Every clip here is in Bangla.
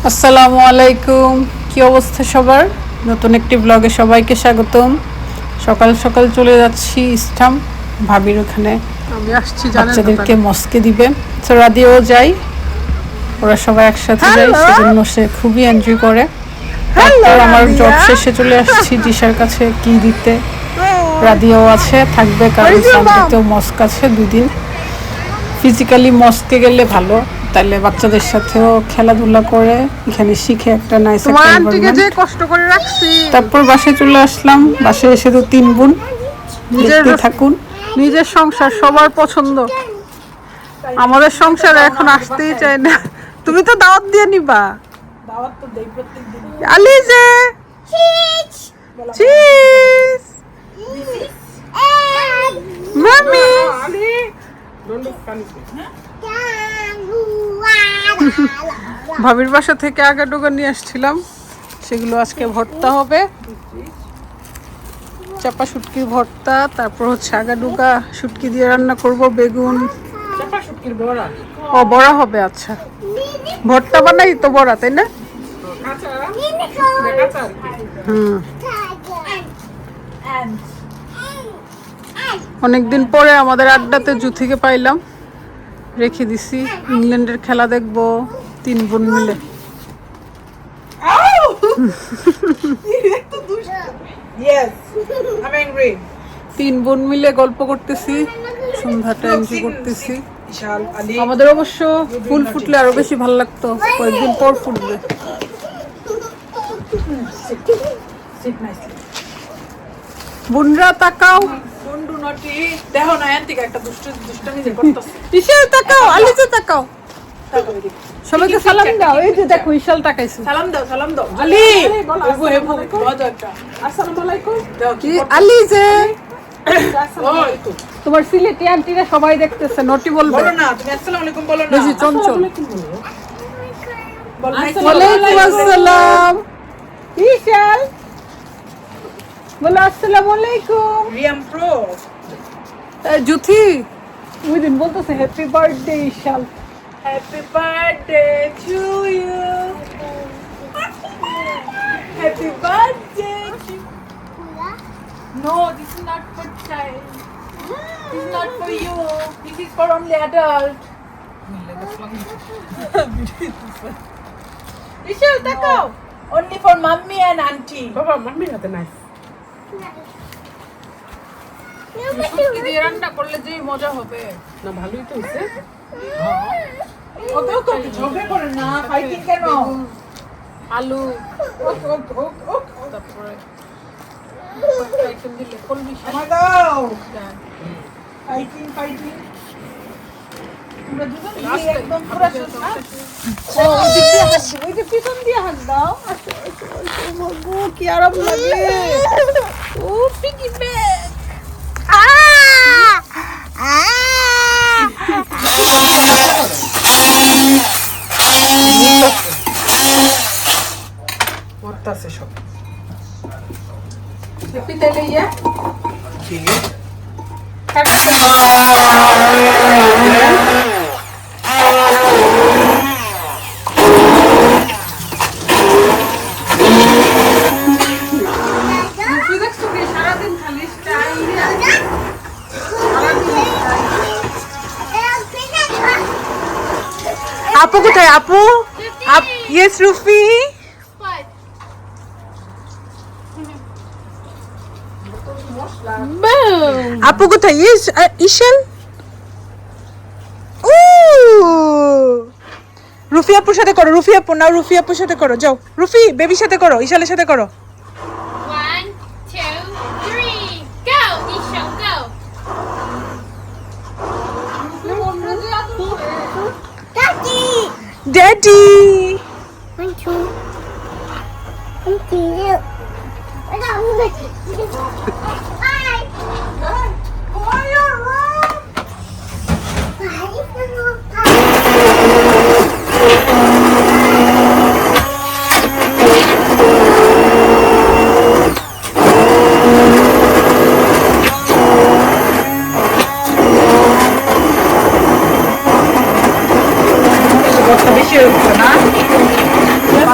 আসসালামু আলাইকুম, কি অবস্থা সবার? নতুন একটি ব্লগে সবাইকে স্বাগতম। সকাল সকাল চলে যাচ্ছি ইস্টাম ভাবির ওখানে। আমি আসছি বাচ্চাদেরকে মস্কে দিবে, তো রাদিও যাই, ওরা সবাই একসাথে যায়, সেজন্য সে খুবই এনজয় করে। তারপর আমার জব শেষে চলে আসছি দিশার কাছে কি দিতে। রাদিও আছে, থাকবে, কারণ সানডেতেও মস্ক আছে 2 দিন। ফিজিক্যালি মস্কে গেলে ভালো, তাহলে বাচ্চাদের সাথেও খেলাধুলা করে, এখানে শিখে একটা নাইস একটা এনভায়রনমেন্ট। কষ্ট করে রাখছি, তারপর বাসায় চলে আসলাম। বাসায় এসে তো 3 বোন, দেখতে থাকুন। নিজের সংসার সবার পছন্দ, আমাদের সংসারে এখন আসতেই চায় না। তুমি তো দাওয়াত দিয়ে নিবা। দাওয়াত তো দেই প্রত্যেকদিন। আলিজে চিজ মামি ভাবির বাসা থেকে আগাডোগা নিয়ে আসছিলাম, সেগুলো আজকে ভর্তা হবে। চাপা শুটকির ভর্তা, তারপর হচ্ছে আগাডোগা শুটকি দিয়ে রান্না করব, বেগুন। চাপা শুটকির বড়া? ও, বড়া হবে, আচ্ছা। ভর্তা বানাই তো বড়া, তাই না? অনেকদিন পরে আমাদের আড্ডাতে জুথিকে পাইলাম, রেখে দিছি। ইংল্যান্ডের খেলা দেখবো 3 বোন মিলে। 3 বোন মিলে গল্প করতেছি, সন্ধ্যাটা এনজয় করতেছি। আমাদের অবশ্য ফুল ফুটলে আরো বেশি ভালো লাগতো, কয়েকদিন পর ফুটবে। বোনরা তাকাও, দেখো না এন্টিকা একটা দুষ্টমি যে করতেছে। ইশাল তাকাও, আলিজে তাকাও, সবাইকে সালাম দাও। এই যে দেখো ইশাল তাকাইছে, সালাম দাও, সালাম দাও। আলি আসসালামু আলাইকুম। আলিজে তোমার সিলেটি আন্টিরা সবাই দেখতেছে, নটি বলবে। বলো না, তুমি আসসালামু আলাইকুম বলো না। বেশি চঞ্চল। ওয়ালাইকুম আসসালাম। ইশাল বলো আসসালামু আলাইকুম। রিয়াম প্রো জুথি ওই দিন বলতেছে happy birthday Ishal. Happy birthday to you, happy birthday. No, this is not for child. This is not for you. This is for only adult. Ishal, takao. Only for mommy and auntie. Baba, mommy hate nice. শুটকি দিয়ে রান্না করলে যে মজা হবে না, ভালোই তো হইছে। ওকে ওকে ঝগড়া করে না, ফাইটিং কেন? আলু তারপরে আইটেম দিলে কলমি শাক। আমার দাও ফাইটিং ফাইটিং। তোমরা দুজন একদম পুরো ও ওই দিকে হাসি, ওই যে পিছন দিয়ে হাস দাও। গো কি আরাম লাগে। ও পিগি ব্যাগ। মরতাছে সব। পিতালে ইয়া ঠিক আছে। আপু কোথায়? আপু ইয়েস রুফি। আপু কোথায়? ইয়েস ইশাল। রুফি আপুর সাথে করো, রুফি আপু না, রুফি আপুর সাথে করো, যাও। রুফি বেবির সাথে করো, ইশালের সাথে করো। 1 2 3 go Ishal go. Daddy 1 2 3 Bye.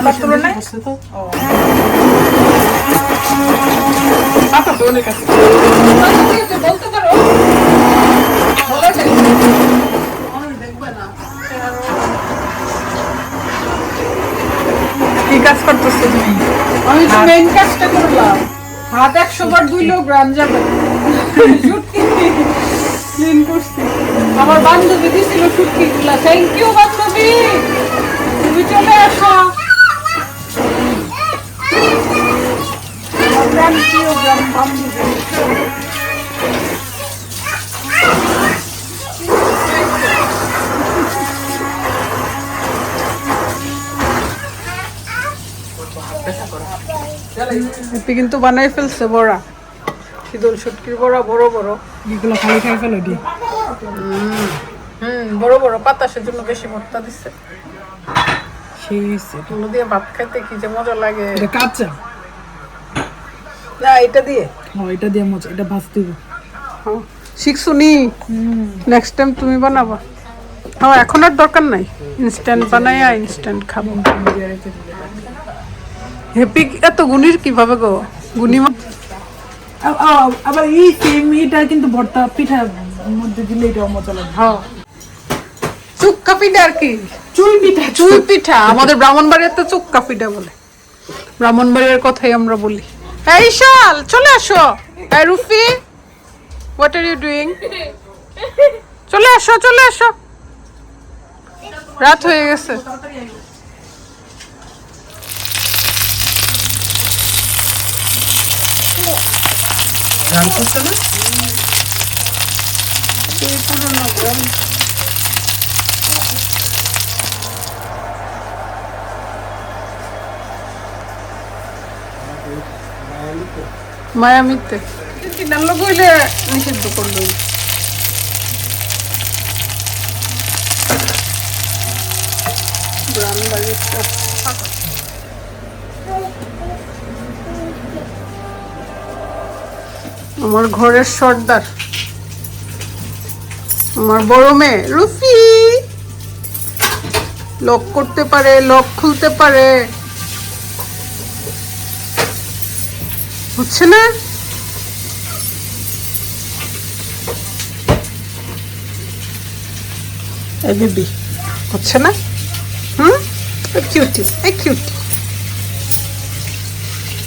খাবার তুলনায় পাতা তো অনেক আছে। বলতে পারো দেখবে না কি কাজ করতেছো তুমি? আমি তো মেইন কাজটা করলাম হাত 100 বার ধুইলেও গ্রাম যাবে ক্লিন করছি আমার বান্ধবী দিছিল শুটকি গুলা থ্যাংক ইউ বান্ধবী তুমি চলে আসো আমার গ্রাম প্রিয় গ্রাম বান্ধবী হ্যাপি কিন্তু বানাই ফেলছে বড়া, শীতল শুটকির বড়া বড় বড়। এগুলো খালি খাই ফেলো দি বড় বড় পাতা, সেজন্য বেশি ভর্তা দিচ্ছে। সেই হইছে এগুলো দিয়ে ভাত খাইতে কি যে মজা লাগে। এটা কাঁচা না এটা দিয়ে হ্যাঁ এটা দিয়ে মজা এটা ভাজতে হবে শিখছো নি, নেক্সট টাইম তুমি বানাবা। হ্যাঁ এখন আর দরকার নাই, ইনস্ট্যান্ট বানাইয়া ইনস্ট্যান্ট খাবো। হ্যাপি এত গুণীর কিভাবে গো? গুণী আবার এই সেম এটা কিন্তু ভর্তা পিঠার মধ্যে দিলে এটাও মজা লাগে হ্যাঁ চুক্কা পিঠা আর কি, চুই পিঠা চুই পিঠা আমাদের ব্রাহ্মণবাড়িয়াতে চুক্কা পিঠা বলে, ব্রাহ্মণবাড়িয়ার কথাই আমরা বলি। এই শাল চলে আসো, এই রুফি হোয়াট আর ইউ ডুইং, চলে আসো চলে আসো, রাত হয়ে গেছে। গান করছে না মায়ামিতে কিনার লোক হইলে নিষিদ্ধ করলো। আমার ঘরের সর্দার, আমার বড় মেয়ে রুফি, লক করতে পারে, লক খুলতে পারে, হচ্ছে না? এই বেবি হচ্ছে না? কিউটি, এই কিউটি।